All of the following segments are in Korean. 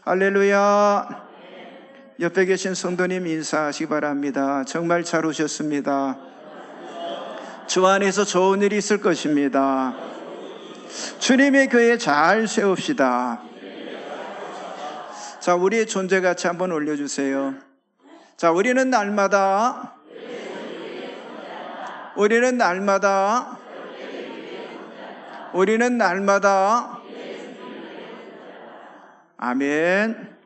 할렐루야. 옆에 계신 성도님 인사하시기 바랍니다. 정말 잘 오셨습니다. 주 안에서 좋은 일이 있을 것입니다. 주님의 교회 잘 세웁시다. 자, 우리의 존재 가치 한번 올려주세요. 자, 우리는 날마다 아멘.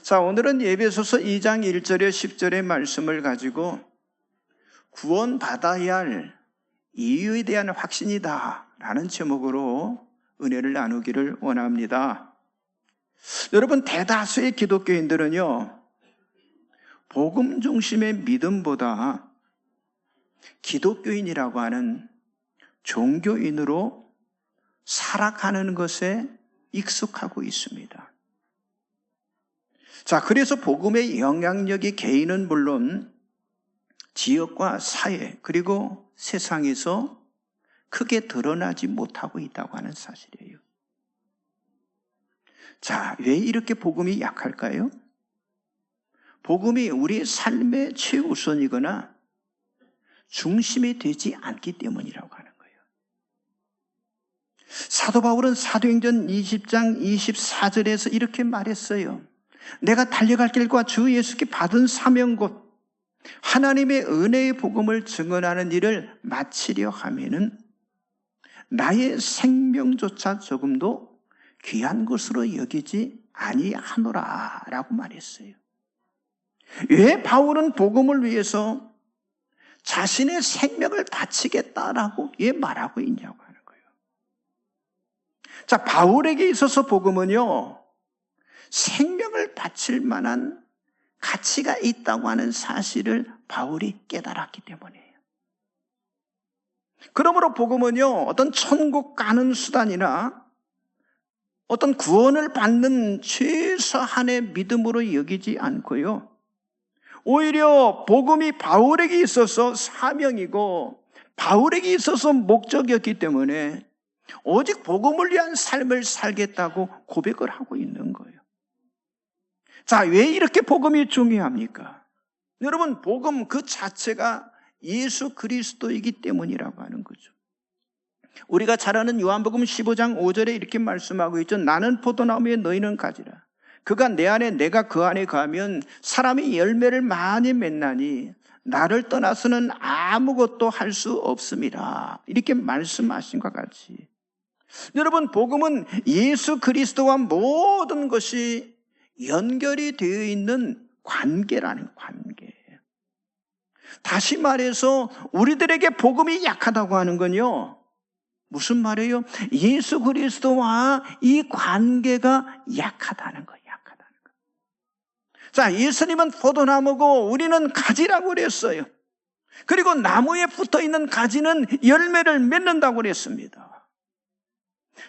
자, 오늘은 에베소서 2장 1절에 10절의 말씀을 가지고 구원받아야 할 이유에 대한 확신이다 라는 제목으로 은혜를 나누기를 원합니다. 여러분, 대다수의 기독교인들은요, 복음 중심의 믿음보다 기독교인이라고 하는 종교인으로 살아가는 것에 익숙하고 있습니다. 자, 그래서 복음의 영향력이 개인은 물론 지역과 사회 그리고 세상에서 크게 드러나지 못하고 있다고 하는 사실이에요. 자, 왜 이렇게 복음이 약할까요? 복음이 우리의 삶의 최우선이거나 중심이 되지 않기 때문이라고 하는 거예요. 사도 바울은 사도행전 20장 24절에서 이렇게 말했어요. 내가 달려갈 길과 주 예수께 받은 사명 곧 하나님의 은혜의 복음을 증언하는 일을 마치려 하면은 나의 생명조차 조금도 귀한 것으로 여기지 아니하노라 라고 말했어요. 왜 바울은 복음을 위해서 자신의 생명을 바치겠다라고 왜 말하고 있냐고 하는 거예요. 자, 바울에게 있어서 복음은요, 생명을 바칠 만한 가치가 있다고 하는 사실을 바울이 깨달았기 때문이에요. 그러므로 복음은요, 어떤 천국 가는 수단이나 어떤 구원을 받는 최소한의 믿음으로 여기지 않고요, 오히려 복음이 바울에게 있어서 사명이고 바울에게 있어서 목적이었기 때문에 오직 복음을 위한 삶을 살겠다고 고백을 하고 있는 거예요. 자, 왜 이렇게 복음이 중요합니까? 여러분, 복음 그 자체가 예수 그리스도이기 때문이라고 하는 거죠. 우리가 잘 아는 요한복음 15장 5절에 이렇게 말씀하고 있죠. 나는 포도나무에 너희는 가지라. 그가 내 안에 내가 그 안에 가면 사람이 열매를 많이 맺나니 나를 떠나서는 아무것도 할 수 없음이라. 이렇게 말씀하신 것 같이 여러분, 복음은 예수 그리스도와 모든 것이 연결이 되어 있는 관계라는 관계. 다시 말해서 우리들에게 복음이 약하다고 하는 건요, 무슨 말이에요? 예수 그리스도와 이 관계가 약하다는 거예요. 약하다는 거. 자, 예수님은 포도나무고 우리는 가지라고 그랬어요. 그리고 나무에 붙어 있는 가지는 열매를 맺는다고 그랬습니다.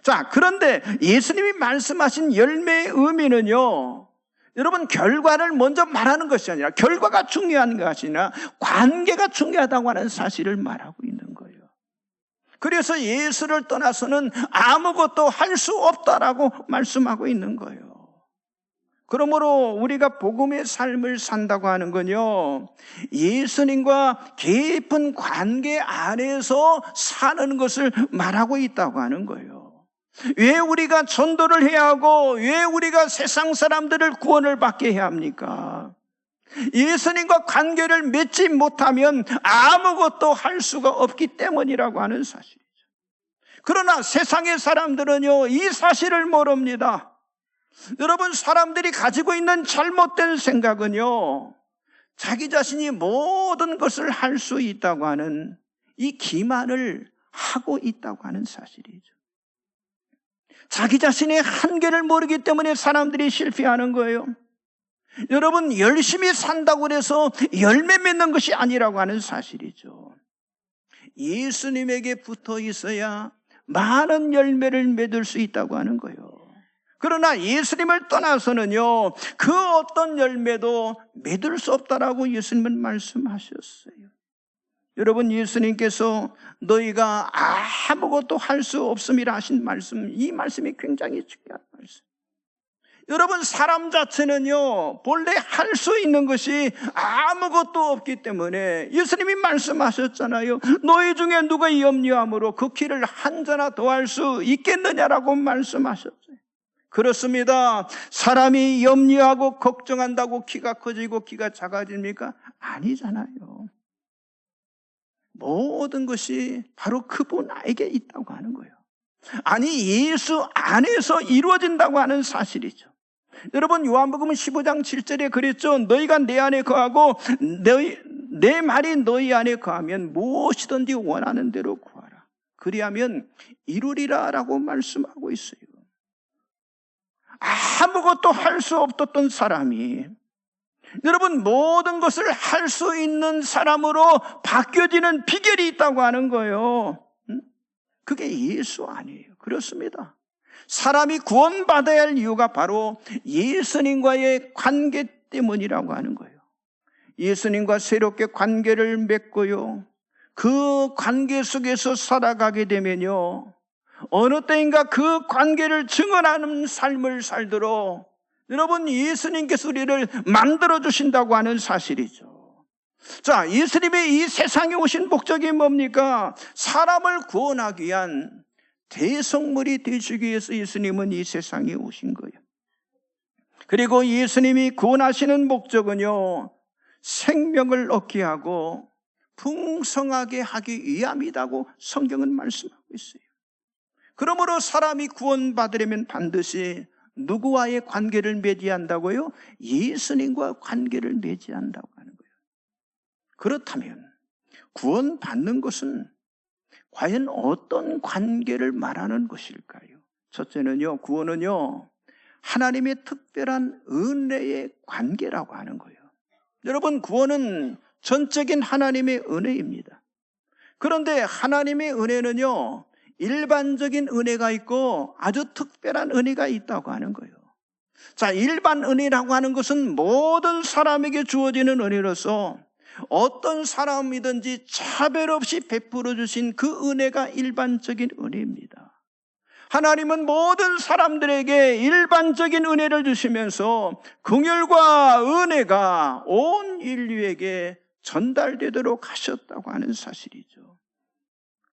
자, 그런데 예수님이 말씀하신 열매의 의미는요, 여러분, 결과를 먼저 말하는 것이 아니라, 결과가 중요한 것이 아니라 관계가 중요하다고 하는 사실을 말하고 있는 거예요. 그래서 예수를 떠나서는 아무것도 할 수 없다라고 말씀하고 있는 거예요. 그러므로 우리가 복음의 삶을 산다고 하는 건요, 예수님과 깊은 관계 안에서 사는 것을 말하고 있다고 하는 거예요. 왜 우리가 전도를 해야 하고 왜 우리가 세상 사람들을 구원을 받게 해야 합니까? 예수님과 관계를 맺지 못하면 아무것도 할 수가 없기 때문이라고 하는 사실이죠. 그러나 세상의 사람들은요, 이 사실을 모릅니다. 여러분, 사람들이 가지고 있는 잘못된 생각은요, 자기 자신이 모든 것을 할 수 있다고 하는 이 기만을 하고 있다고 하는 사실이죠. 자기 자신의 한계를 모르기 때문에 사람들이 실패하는 거예요. 여러분, 열심히 산다고 해서 열매 맺는 것이 아니라고 하는 사실이죠. 예수님에게 붙어 있어야 많은 열매를 맺을 수 있다고 하는 거예요. 그러나 예수님을 떠나서는요, 그 어떤 열매도 맺을 수 없다라고 예수님은 말씀하셨어요. 여러분, 예수님께서 너희가 아무것도 할 수 없음이라 하신 말씀, 이 말씀이 굉장히 중요한 말씀. 여러분, 사람 자체는요, 본래 할 수 있는 것이 아무것도 없기 때문에 예수님이 말씀하셨잖아요. 너희 중에 누가 염려함으로 그 키를 한 자나 더할 수 있겠느냐라고 말씀하셨어요. 그렇습니다. 사람이 염려하고 걱정한다고 키가 커지고 키가 작아집니까? 아니잖아요. 모든 것이 바로 그분에게 있다고 하는 거예요. 아니, 예수 안에서 이루어진다고 하는 사실이죠. 여러분, 요한복음 15장 7절에 그랬죠. 너희가 내 안에 거하고 내 말이 너희 안에 거하면 무엇이든지 원하는 대로 구하라. 그리하면 이루리라 라고 말씀하고 있어요. 아무것도 할 수 없었던 사람이, 여러분, 모든 것을 할 수 있는 사람으로 바뀌어지는 비결이 있다고 하는 거예요. 그게 예수 아니에요. 그렇습니다. 사람이 구원받아야 할 이유가 바로 예수님과의 관계 때문이라고 하는 거예요. 예수님과 새롭게 관계를 맺고요, 그 관계 속에서 살아가게 되면요, 어느 때인가 그 관계를 증언하는 삶을 살도록 여러분, 예수님께서 우리를 만들어주신다고 하는 사실이죠. 자, 예수님의 이 세상에 오신 목적이 뭡니까? 사람을 구원하기 위한 대성물이 되시기 위해서 예수님은 이 세상에 오신 거예요. 그리고 예수님이 구원하시는 목적은요, 생명을 얻게 하고 풍성하게 하기 위함이라고 성경은 말씀하고 있어요. 그러므로 사람이 구원받으려면 반드시 누구와의 관계를 맺어야 한다고요? 예수님과 관계를 맺어야 한다고 하는 거예요. 그렇다면 구원받는 것은 과연 어떤 관계를 말하는 것일까요? 첫째는요, 구원은요, 하나님의 특별한 은혜의 관계라고 하는 거예요. 여러분, 구원은 전적인 하나님의 은혜입니다. 그런데 하나님의 은혜는요, 일반적인 은혜가 있고 아주 특별한 은혜가 있다고 하는 거예요. 자, 일반 은혜라고 하는 것은 모든 사람에게 주어지는 은혜로서 어떤 사람이든지 차별 없이 베풀어 주신 그 은혜가 일반적인 은혜입니다. 하나님은 모든 사람들에게 일반적인 은혜를 주시면서 긍휼과 은혜가 온 인류에게 전달되도록 하셨다고 하는 사실이죠.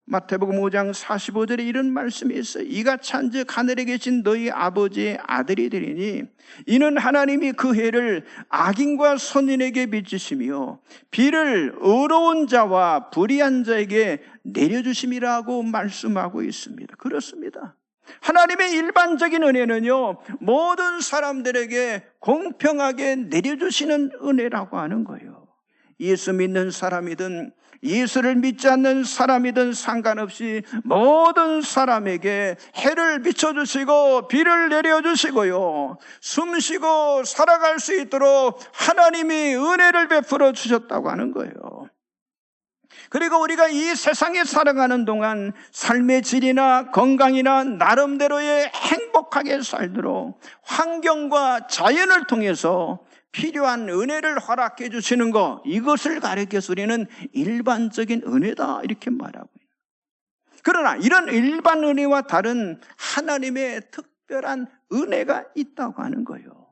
마태복음 5장 45절에 이런 말씀이 있어요. 이같이 한즉 하늘에 계신 너희 아버지의 아들이 되리니 이는 하나님이 그 해를 악인과 선인에게 비추시며 비를 의로운 자와 불의한 자에게 내려주심이라고 말씀하고 있습니다. 그렇습니다. 하나님의 일반적인 은혜는요, 모든 사람들에게 공평하게 내려주시는 은혜라고 하는 거예요. 예수 믿는 사람이든 예수를 믿지 않는 사람이든 상관없이 모든 사람에게 해를 비춰주시고 비를 내려주시고요, 숨쉬고 살아갈 수 있도록 하나님이 은혜를 베풀어 주셨다고 하는 거예요. 그리고 우리가 이 세상에 살아가는 동안 삶의 질이나 건강이나 나름대로의 행복하게 살도록 환경과 자연을 통해서 필요한 은혜를 허락해 주시는 것, 이것을 가리켜서 우리는 일반적인 은혜다 이렇게 말하고 있어요. 그러나 이런 일반 은혜와 다른 하나님의 특별한 은혜가 있다고 하는 거예요.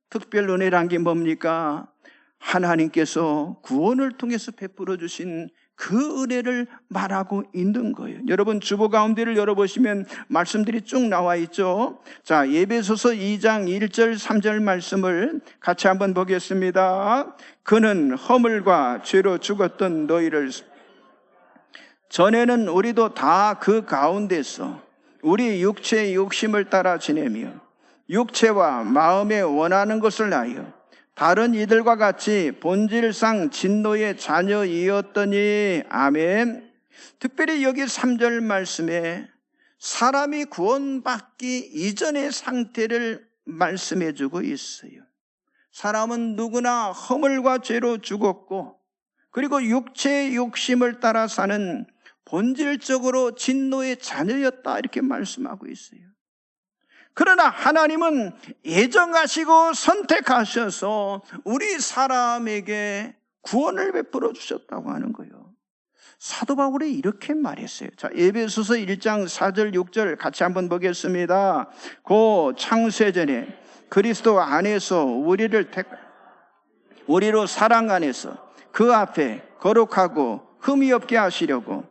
특별 은혜란 게 뭡니까? 하나님께서 구원을 통해서 베풀어 주신 그 은혜를 말하고 있는 거예요. 여러분, 주보 가운데를 열어보시면 말씀들이 쭉 나와 있죠. 자, 에베소서 2장 1절 3절 말씀을 같이 한번 보겠습니다. 그는 허물과 죄로 죽었던 너희를, 전에는 우리도 다 그 가운데서 우리 육체의 욕심을 따라 지내며 육체와 마음에 원하는 것을 하여 다른 이들과 같이 본질상 진노의 자녀이었더니. 아멘. 특별히 여기 3절 말씀에 사람이 구원받기 이전의 상태를 말씀해 주고 있어요. 사람은 누구나 허물과 죄로 죽었고, 그리고 육체의 욕심을 따라 사는 본질적으로 진노의 자녀였다 이렇게 말씀하고 있어요. 그러나 하나님은 예정하시고 선택하셔서 우리 사람에게 구원을 베풀어 주셨다고 하는 거예요. 사도 바울이 이렇게 말했어요. 자, 에베소서 1장 4절 6절 같이 한번 보겠습니다. 고 창세전에 그리스도 안에서 우리로 사랑 안에서 그 앞에 거룩하고 흠이 없게 하시려고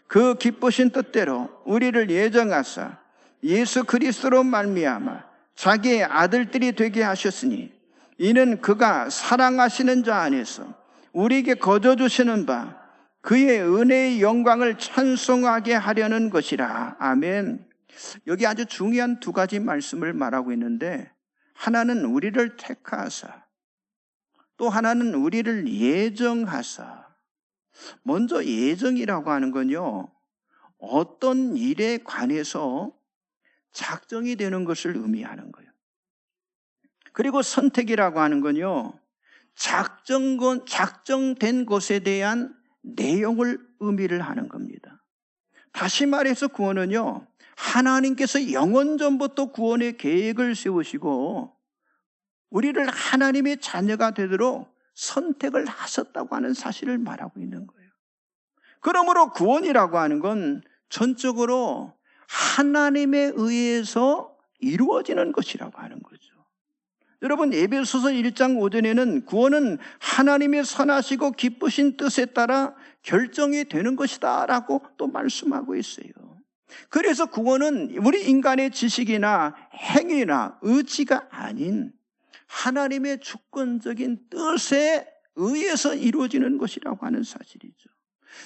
그 기쁘신 뜻대로 우리를 예정하사 예수 그리스도로 말미암아 자기의 아들들이 되게 하셨으니 이는 그가 사랑하시는 자 안에서 우리에게 거저 주시는 바 그의 은혜의 영광을 찬송하게 하려는 것이라. 아멘. 여기 아주 중요한 두 가지 말씀을 말하고 있는데, 하나는 우리를 택하사, 또 하나는 우리를 예정하사. 먼저 예정이라고 하는 건요, 어떤 일에 관해서 작정이 되는 것을 의미하는 거예요. 그리고 선택이라고 하는 건요, 작정된 것에 대한 내용을 의미를 하는 겁니다. 다시 말해서 구원은요, 하나님께서 영원 전부터 구원의 계획을 세우시고 우리를 하나님의 자녀가 되도록 선택을 하셨다고 하는 사실을 말하고 있는 거예요. 그러므로 구원이라고 하는 건 전적으로 하나님에 의해서 이루어지는 것이라고 하는 거죠. 여러분, 에베소서 1장 5절에는 구원은 하나님의 선하시고 기쁘신 뜻에 따라 결정이 되는 것이다 라고 또 말씀하고 있어요. 그래서 구원은 우리 인간의 지식이나 행위나 의지가 아닌 하나님의 주권적인 뜻에 의해서 이루어지는 것이라고 하는 사실이죠.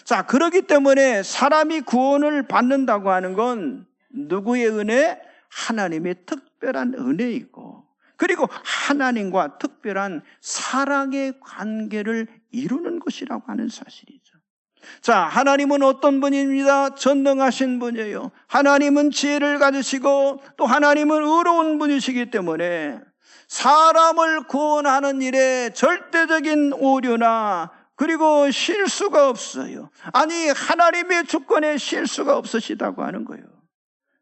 자, 그렇기 때문에 사람이 구원을 받는다고 하는 건 누구의 은혜? 하나님의 특별한 은혜이고, 그리고 하나님과 특별한 사랑의 관계를 이루는 것이라고 하는 사실이죠. 자, 하나님은 어떤 분입니다? 전능하신 분이에요. 하나님은 지혜를 가지시고 또 하나님은 의로운 분이시기 때문에 사람을 구원하는 일에 절대적인 오류나 그리고 실수가 없어요. 아니, 하나님의 주권에 실수가 없으시다고 하는 거예요.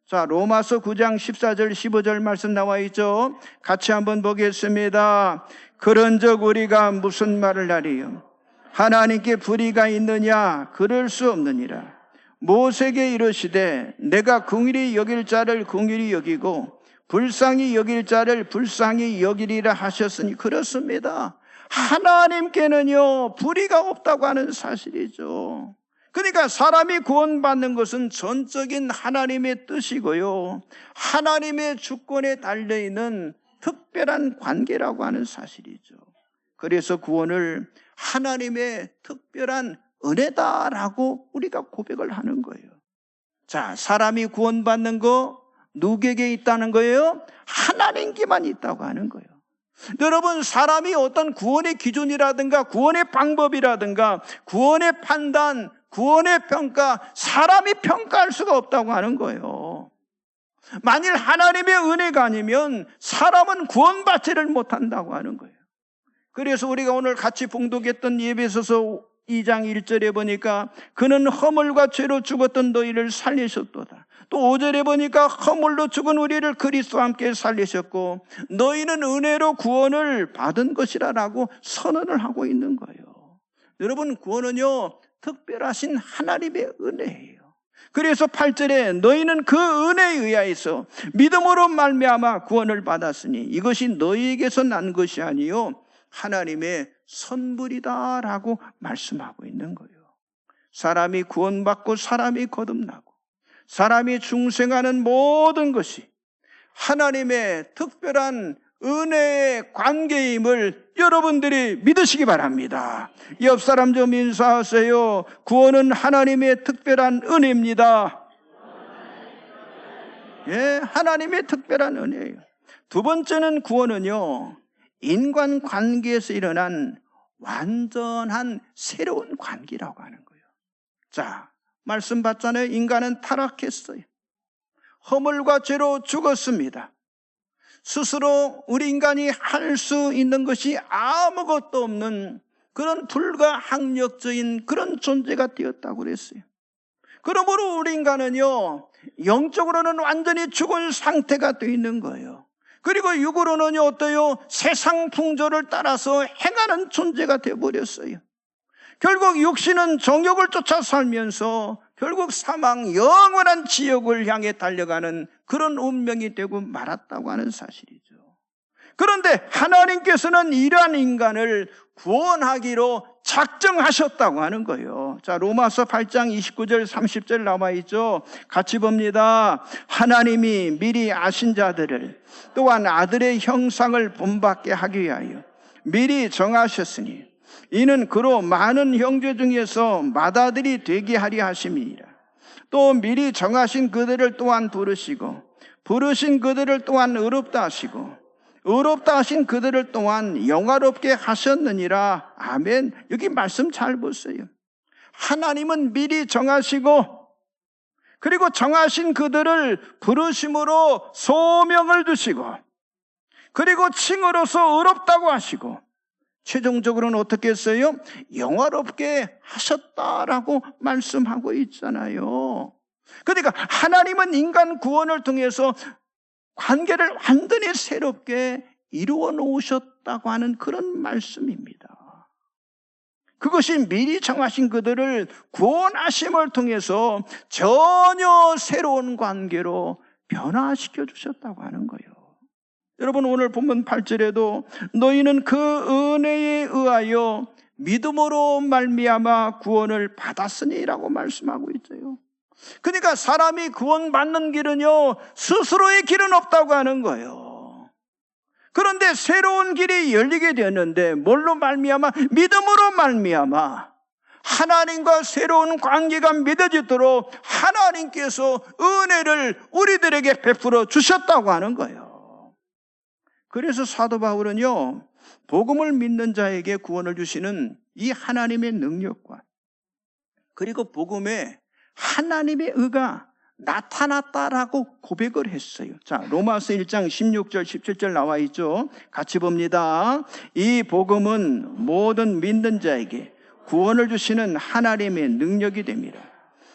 자, 로마서 9장 14절 15절 말씀 나와 있죠. 같이 한번 보겠습니다. 그런즉 우리가 무슨 말을 하리요? 하나님께 불의가 있느냐? 그럴 수 없느니라. 모세에게 이르시되 내가 긍휼히 여길 자를 긍휼히 여기고 불쌍히 여길 자를 불쌍히 여기리라 하셨으니 그렇습니다. 하나님께는요, 불의가 없다고 하는 사실이죠. 그러니까 사람이 구원받는 것은 전적인 하나님의 뜻이고요, 하나님의 주권에 달려있는 특별한 관계라고 하는 사실이죠. 그래서 구원을 하나님의 특별한 은혜다라고 우리가 고백을 하는 거예요. 자, 사람이 구원받는 거 누구에게 있다는 거예요? 하나님께만 있다고 하는 거예요. 여러분, 사람이 어떤 구원의 기준이라든가 구원의 방법이라든가 구원의 판단, 구원의 평가, 사람이 평가할 수가 없다고 하는 거예요. 만일 하나님의 은혜가 아니면 사람은 구원받지를 못한다고 하는 거예요. 그래서 우리가 오늘 같이 봉독했던 에베소서 2장 1절에 보니까 그는 허물과 죄로 죽었던 너희를 살리셨도다. 또 5절에 보니까 허물로 죽은 우리를 그리스도와 함께 살리셨고 너희는 은혜로 구원을 받은 것이라라고 선언을 하고 있는 거예요. 여러분, 구원은요, 특별하신 하나님의 은혜예요. 그래서 8절에 너희는 그 은혜에 의하여서 믿음으로 말미암아 구원을 받았으니 이것이 너희에게서 난 것이 아니요 하나님의 선물이다라고 말씀하고 있는 거예요. 사람이 구원받고 사람이 거듭나고 사람이 중생하는 모든 것이 하나님의 특별한 은혜의 관계임을 여러분들이 믿으시기 바랍니다. 옆 사람 좀 인사하세요. 구원은 하나님의 특별한 은혜입니다. 예, 하나님의 특별한 은혜예요. 두 번째는 구원은요, 인간 관계에서 일어난 완전한 새로운 관계라고 하는 거예요. 자, 말씀 봤잖아요. 인간은 타락했어요. 허물과 죄로 죽었습니다. 스스로 우리 인간이 할 수 있는 것이 아무것도 없는 그런 불가항력적인 그런 존재가 되었다고 그랬어요. 그러므로 우리 인간은요, 영적으로는 완전히 죽은 상태가 되어 있는 거예요. 그리고 육으로는요, 어때요? 세상 풍조를 따라서 행하는 존재가 되어버렸어요. 결국 육신은 정욕을 쫓아 살면서 결국 사망, 영원한 지옥을 향해 달려가는 그런 운명이 되고 말았다고 하는 사실이죠. 그런데 하나님께서는 이러한 인간을 구원하기로 작정하셨다고 하는 거예요. 자, 로마서 8장 29절 30절 나와 있죠. 같이 봅니다. 하나님이 미리 아신 자들을 또한 아들의 형상을 본받게 하기 위하여 미리 정하셨으니 이는 그로 많은 형제 중에서 맏아들이 되게 하려 하심이니라. 또 미리 정하신 그들을 또한 부르시고 부르신 그들을 또한 의롭다 하시고 의롭다 하신 그들을 또한 영화롭게 하셨느니라. 아멘. 여기 말씀 잘 보세요. 하나님은 미리 정하시고 그리고 정하신 그들을 부르심으로 소명을 두시고 그리고 칭으로서 의롭다고 하시고 최종적으로는 어떻게 했어요? 영화롭게 하셨다라고 말씀하고 있잖아요. 그러니까 하나님은 인간 구원을 통해서 관계를 완전히 새롭게 이루어 놓으셨다고 하는 그런 말씀입니다. 그것이 미리 정하신 그들을 구원하심을 통해서 전혀 새로운 관계로 변화시켜 주셨다고 하는 거예요. 여러분, 오늘 본문 8절에도 너희는 그 은혜에 의하여 믿음으로 말미암아 구원을 받았으니라고 말씀하고 있어요. 그러니까 사람이 구원받는 길은요, 스스로의 길은 없다고 하는 거예요. 그런데 새로운 길이 열리게 되었는데 뭘로 말미암아? 믿음으로 말미암아 하나님과 새로운 관계가 맺어지도록 하나님께서 은혜를 우리들에게 베풀어 주셨다고 하는 거예요. 그래서 사도 바울은요, 복음을 믿는 자에게 구원을 주시는 이 하나님의 능력과 그리고 복음에 하나님의 의가 나타났다라고 고백을 했어요. 자, 로마서 1장 16절 17절 나와 있죠. 같이 봅니다. 이 복음은 모든 믿는 자에게 구원을 주시는 하나님의 능력이 됩니다.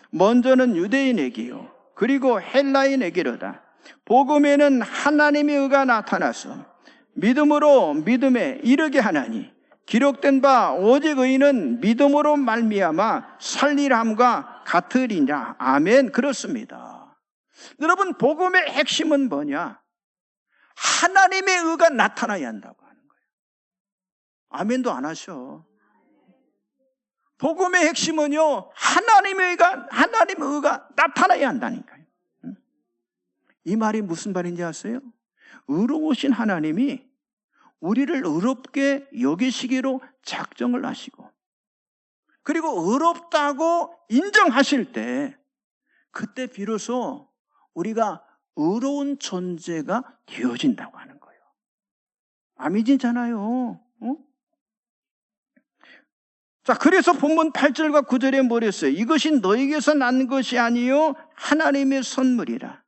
먼저는 유대인에게요, 그리고 헬라인에게로다. 복음에는 하나님의 의가 나타나서 믿음으로 믿음에 이르게 하나니 기록된 바 오직 의인은 믿음으로 말미암아 살리람과 같으리냐. 아멘. 그렇습니다. 여러분, 복음의 핵심은 뭐냐? 하나님의 의가 나타나야 한다고 하는 거예요. 아멘도 안 하셔. 복음의 핵심은요, 하나님의 의가 나타나야 한다니까요. 이 말이 무슨 말인지 아세요? 의로우신 하나님이 우리를 의롭게 여기시기로 작정을 하시고 그리고 의롭다고 인정하실 때 그때 비로소 우리가 의로운 존재가 되어진다고 하는 거예요. 아멘이잖아요. 자, 그래서 본문 8절과 9절에 뭐랬어요? 이것이 너에게서 난 것이 아니요 하나님의 선물이라.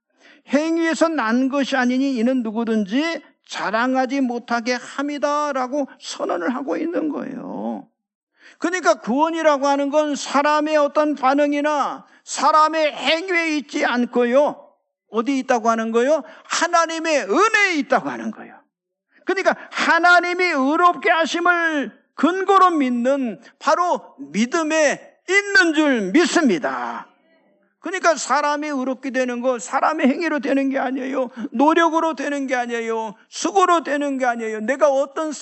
행위에서 난 것이 아니니 이는 누구든지 자랑하지 못하게 함이다라고 선언을 하고 있는 거예요. 그러니까 구원이라고 하는 건 사람의 어떤 반응이나 사람의 행위에 있지 않고요, 어디 있다고 하는 거예요? 하나님의 은혜에 있다고 하는 거예요. 그러니까 하나님이 의롭게 하심을 근거로 믿는 바로 믿음에 있는 줄 믿습니다. 그러니까 사람이 의롭게 되는 거 사람의 행위로 되는 게 아니에요. 노력으로 되는 게 아니에요. 수고로 되는 게 아니에요. 내가 어떤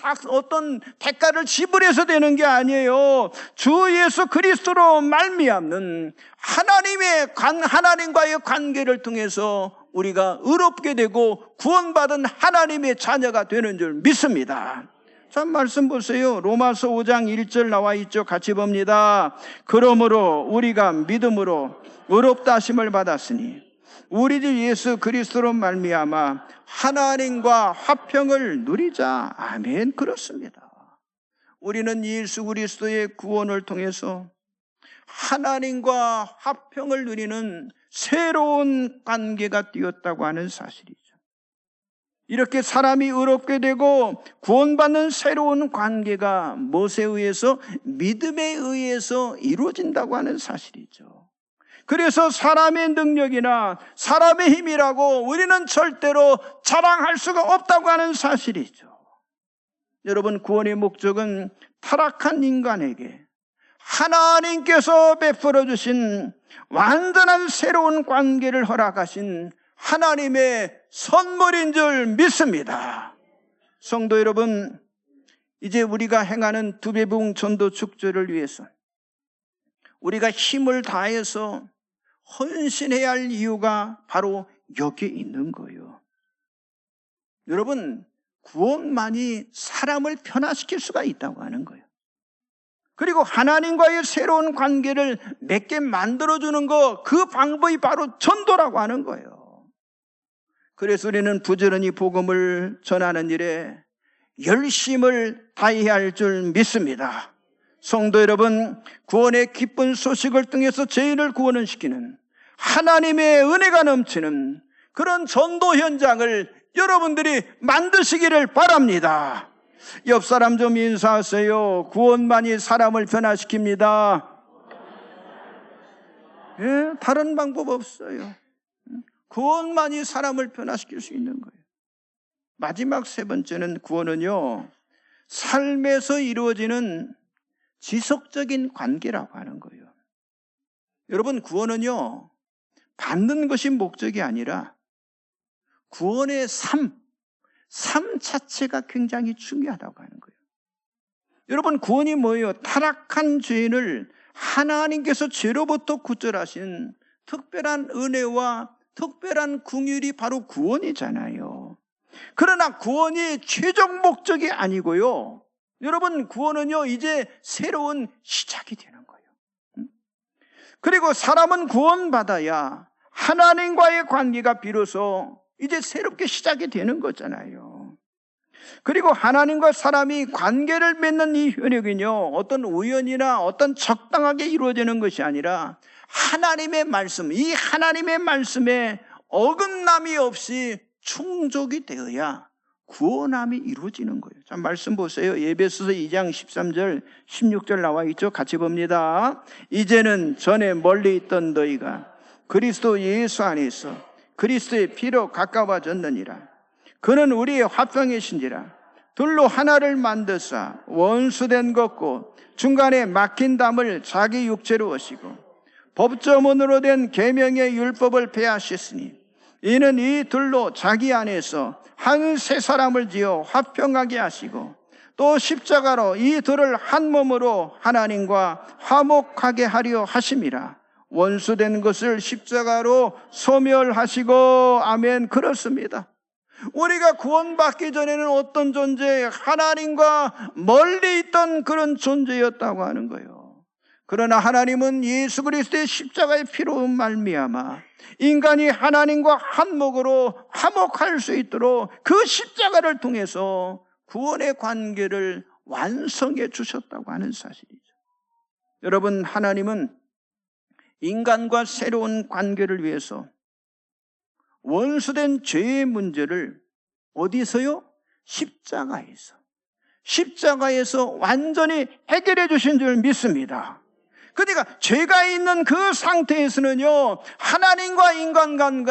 대가를 지불해서 되는 게 아니에요. 주 예수 그리스도로 말미암는 하나님과의 관계를 통해서 우리가 의롭게 되고 구원받은 하나님의 자녀가 되는 줄 믿습니다. 자, 말씀 보세요. 로마서 5장 1절 나와 있죠. 같이 봅니다. 그러므로 우리가 믿음으로 의롭다 하심을 받았으니 우리 주 예수 그리스도로 말미암아 하나님과 화평을 누리자. 아멘. 그렇습니다. 우리는 예수 그리스도의 구원을 통해서 하나님과 화평을 누리는 새로운 관계가 되었다고 하는 사실이죠. 이렇게 사람이 의롭게 되고 구원받는 새로운 관계가 무엇에 의해서? 믿음에 의해서 이루어진다고 하는 사실이죠. 그래서 사람의 능력이나 사람의 힘이라고 우리는 절대로 자랑할 수가 없다고 하는 사실이죠. 여러분, 구원의 목적은 타락한 인간에게 하나님께서 베풀어 주신 완전한 새로운 관계를 허락하신 하나님의 선물인 줄 믿습니다. 성도 여러분, 이제 우리가 행하는 두배붕 전도 축제를 위해서 우리가 힘을 다해서 헌신해야 할 이유가 바로 여기에 있는 거예요. 여러분, 구원만이 사람을 변화시킬 수가 있다고 하는 거예요. 그리고 하나님과의 새로운 관계를 맺게 만들어주는 거, 그 방법이 바로 전도라고 하는 거예요. 그래서 우리는 부지런히 복음을 전하는 일에 열심을 다해야 할 줄 믿습니다. 성도 여러분, 구원의 기쁜 소식을 통해서 죄인을 구원을 시키는 하나님의 은혜가 넘치는 그런 전도 현장을 여러분들이 만드시기를 바랍니다. 옆 사람 좀 인사하세요. 구원만이 사람을 변화시킵니다. 예, 다른 방법 없어요. 구원만이 사람을 변화시킬 수 있는 거예요. 마지막 세 번째는 구원은요, 삶에서 이루어지는 지속적인 관계라고 하는 거예요. 여러분, 구원은요, 받는 것이 목적이 아니라 구원의 삶 자체가 굉장히 중요하다고 하는 거예요. 여러분, 구원이 뭐예요? 타락한 죄인을 하나님께서 죄로부터 구절하신 특별한 은혜와 특별한 긍휼이 바로 구원이잖아요. 그러나 구원이 최종 목적이 아니고요. 여러분, 구원은요, 이제 새로운 시작이 되는 거예요. 그리고 사람은 구원받아야 하나님과의 관계가 비로소 이제 새롭게 시작이 되는 거잖아요. 그리고 하나님과 사람이 관계를 맺는 이 효력은요, 어떤 우연이나 어떤 적당하게 이루어지는 것이 아니라 하나님의 말씀, 이 하나님의 말씀에 어긋남이 없이 충족이 되어야 구원함이 이루어지는 거예요. 자, 말씀 보세요. 에베소서 2장 13절 16절 나와 있죠. 같이 봅니다. 이제는 전에 멀리 있던 너희가 그리스도 예수 안에서 그리스도의 피로 가까워졌느니라. 그는 우리의 화평이신지라. 둘로 하나를 만드사 원수된 것고 중간에 막힌 담을 자기 육체로 오시고 법조문으로 된 계명의 율법을 폐하셨으니 이는 이 둘로 자기 안에서 한 새 사람을 지어 화평하게 하시고 또 십자가로 이 둘을 한 몸으로 하나님과 화목하게 하려 하심이라. 원수된 것을 십자가로 소멸하시고. 아멘. 그렇습니다. 우리가 구원받기 전에는 어떤 존재, 하나님과 멀리 있던 그런 존재였다고 하는 거예요. 그러나 하나님은 예수 그리스도의 십자가의 피로 말미암아 인간이 하나님과 한목으로 화목할 수 있도록 그 십자가를 통해서 구원의 관계를 완성해 주셨다고 하는 사실이죠. 여러분, 하나님은 인간과 새로운 관계를 위해서 원수된 죄의 문제를 어디서요? 십자가에서 완전히 해결해 주신 줄 믿습니다. 그러니까 죄가 있는 그 상태에서는요, 하나님과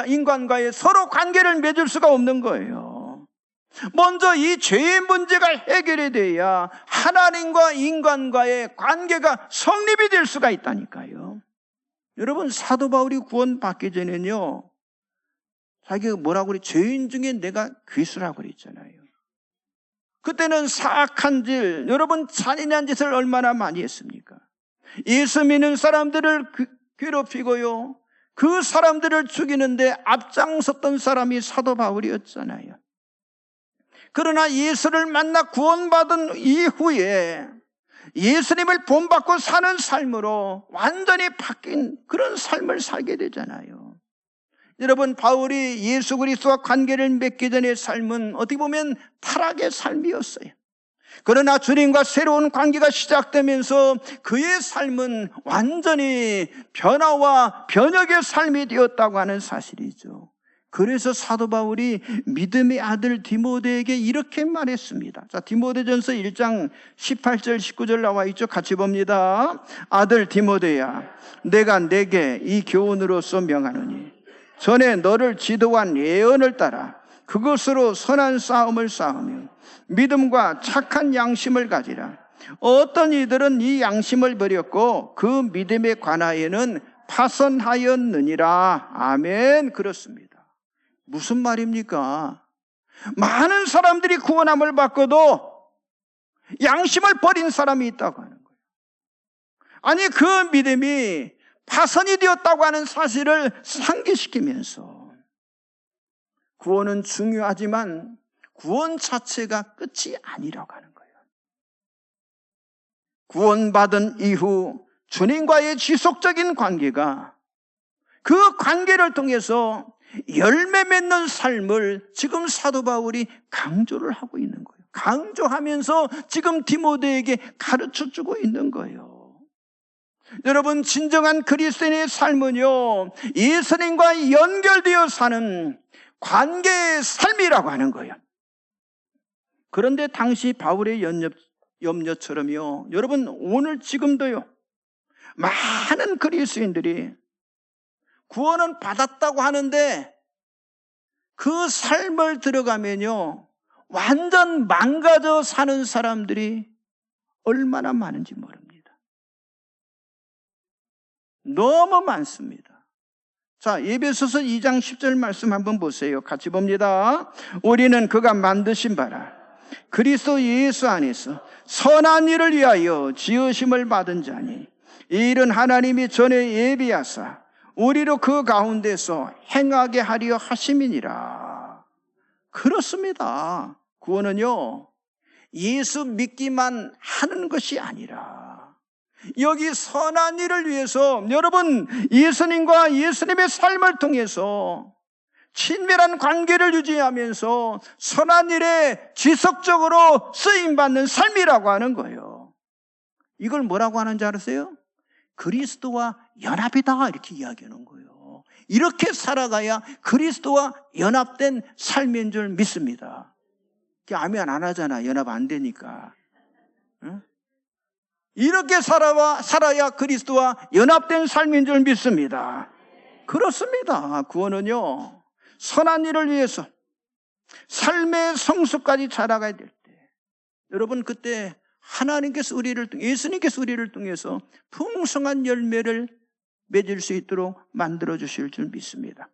인간과의 서로 관계를 맺을 수가 없는 거예요. 먼저 이 죄의 문제가 해결이 돼야 하나님과 인간과의 관계가 성립이 될 수가 있다니까요. 여러분, 사도 바울이 구원받기 전에는요, 자기가 뭐라고 그래? 죄인 중에 내가 괴수라고 그랬잖아요. 그때는 사악한 짓, 여러분 잔인한 짓을 얼마나 많이 했습니까? 예수 믿는 사람들을 괴롭히고요, 그 사람들을 죽이는데 앞장섰던 사람이 사도 바울이었잖아요. 그러나 예수를 만나 구원받은 이후에 예수님을 본받고 사는 삶으로 완전히 바뀐 그런 삶을 살게 되잖아요. 여러분, 바울이 예수 그리스도와 관계를 맺기 전의 삶은 어떻게 보면 타락의 삶이었어요. 그러나 주님과 새로운 관계가 시작되면서 그의 삶은 완전히 변화와 변혁의 삶이 되었다고 하는 사실이죠. 그래서 사도 바울이 믿음의 아들 디모데에게 이렇게 말했습니다. 자, 디모데전서 1장 18절 19절 나와 있죠. 같이 봅니다. 아들 디모데야, 내가 내게 이 교훈으로서 명하노니 전에 너를 지도한 예언을 따라 그것으로 선한 싸움을 싸우며 믿음과 착한 양심을 가지라. 어떤 이들은 이 양심을 버렸고 그 믿음에 관하여는 파선하였느니라. 아멘. 그렇습니다. 무슨 말입니까? 많은 사람들이 구원함을 받고도 양심을 버린 사람이 있다고 하는 거예요. 아니, 그 믿음이 파선이 되었다고 하는 사실을 상기시키면서 구원은 중요하지만 구원 자체가 끝이 아니라고 하는 거예요. 구원받은 이후 주님과의 지속적인 관계가, 그 관계를 통해서 열매 맺는 삶을 지금 사도 바울이 강조를 하고 있는 거예요. 강조하면서 지금 디모데에게 가르쳐주고 있는 거예요. 여러분, 진정한 그리스도인의 삶은요, 예수님과 연결되어 사는 관계의 삶이라고 하는 거예요. 그런데 당시 바울의 염려처럼요, 여러분, 오늘 지금도요, 많은 그리스도인들이 구원은 받았다고 하는데 그 삶을 들어가면요, 완전 망가져 사는 사람들이 얼마나 많은지 모릅니다. 너무 많습니다. 자, 에베소서 2장 10절 말씀 한번 보세요. 같이 봅니다. 우리는 그가 만드신 바라 그리스도 예수 안에서 선한 일을 위하여 지으심을 받은 자니, 이 일은 하나님이 전에 예비하사 우리로 그 가운데서 행하게 하려 하심이니라. 그렇습니다. 구원은요, 예수 믿기만 하는 것이 아니라 여기 선한 일을 위해서, 여러분, 예수님과 예수님의 삶을 통해서 친밀한 관계를 유지하면서 선한 일에 지속적으로 쓰임받는 삶이라고 하는 거예요. 이걸 뭐라고 하는지 아세요? 그리스도와 연합이다, 이렇게 이야기하는 거예요. 이렇게 살아가야 그리스도와 연합된 삶인 줄 믿습니다. 아멘 안 하잖아. 연합 안 되니까. 응? 이렇게 살아야 그리스도와 연합된 삶인 줄 믿습니다. 그렇습니다. 구원은요, 선한 일을 위해서 삶의 성숙까지 자라가야 될 때, 여러분, 그때 하나님께서 예수님께서 우리를 통해서 풍성한 열매를 맺을 수 있도록 만들어 주실 줄 믿습니다.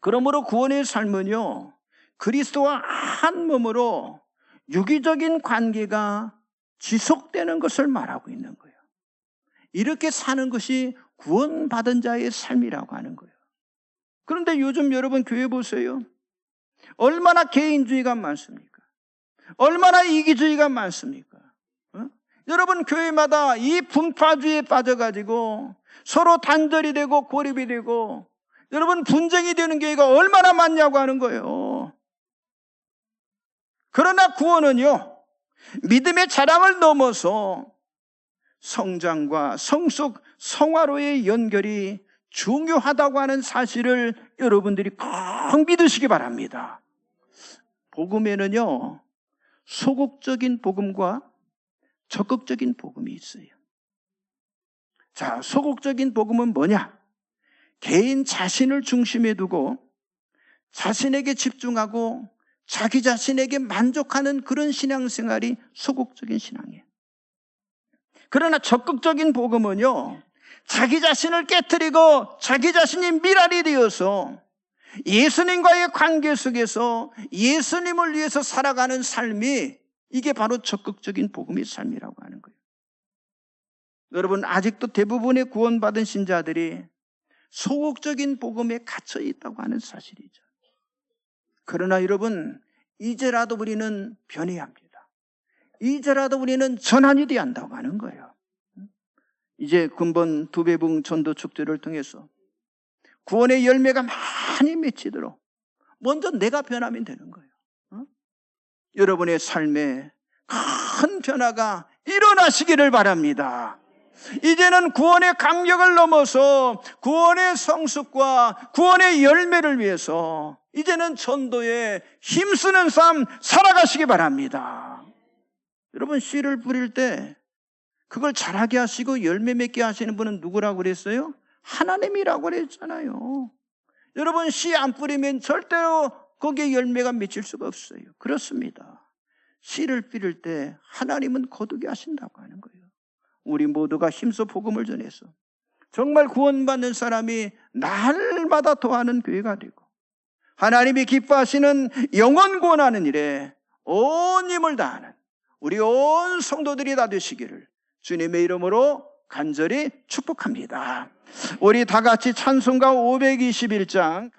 그러므로 구원의 삶은요, 그리스도와 한 몸으로 유기적인 관계가 지속되는 것을 말하고 있는 거예요. 이렇게 사는 것이 구원받은 자의 삶이라고 하는 거예요. 그런데 요즘 여러분 교회 보세요. 얼마나 개인주의가 많습니까? 얼마나 이기주의가 많습니까? 여러분, 교회마다 이 분파주의에 빠져가지고 서로 단절이 되고 고립이 되고, 여러분, 분쟁이 되는 교회가 얼마나 많냐고 하는 거예요. 그러나 구원은요, 믿음의 자랑을 넘어서 성장과 성숙, 성화로의 연결이 중요하다고 하는 사실을 여러분들이 꼭 믿으시기 바랍니다. 복음에는요, 소극적인 복음과 적극적인 복음이 있어요. 자, 소극적인 복음은 뭐냐? 개인 자신을 중심에 두고 자신에게 집중하고 자기 자신에게 만족하는 그런 신앙생활이 소극적인 신앙이에요. 그러나 적극적인 복음은요, 자기 자신을 깨트리고 자기 자신이 미랄이 되어서 예수님과의 관계 속에서 예수님을 위해서 살아가는 삶이, 이게 바로 적극적인 복음의 삶이라고 하는 거예요. 여러분, 아직도 대부분의 구원받은 신자들이 소극적인 복음에 갇혀 있다고 하는 사실이죠. 그러나 여러분, 이제라도 우리는 변해야 합니다. 이제라도 우리는 전환이 돼야 한다고 하는 거예요. 이제 근본 두배붕 전도 축제를 통해서 구원의 열매가 많이 맺히도록 먼저 내가 변하면 되는 거예요. 여러분의 삶에 큰 변화가 일어나시기를 바랍니다. 이제는 구원의 강력을 넘어서 구원의 성숙과 구원의 열매를 위해서 이제는 전도에 힘쓰는 삶 살아가시기 바랍니다. 여러분, 씨를 뿌릴 때 그걸 자라게 하시고 열매 맺게 하시는 분은 누구라고 그랬어요? 하나님이라고 그랬잖아요. 여러분, 씨 안 뿌리면 절대로 거기에 열매가 맺힐 수가 없어요. 그렇습니다. 씨를 뿌릴 때 하나님은 거두게 하신다고 하는 거예요. 우리 모두가 힘써 복음을 전해서 정말 구원받는 사람이 날마다 더하는 교회가 되고 하나님이 기뻐하시는 영원 구원하는 일에 온 힘을 다하는 우리 온 성도들이 다 되시기를 주님의 이름으로 간절히 축복합니다. 우리 다 같이 찬송가 521장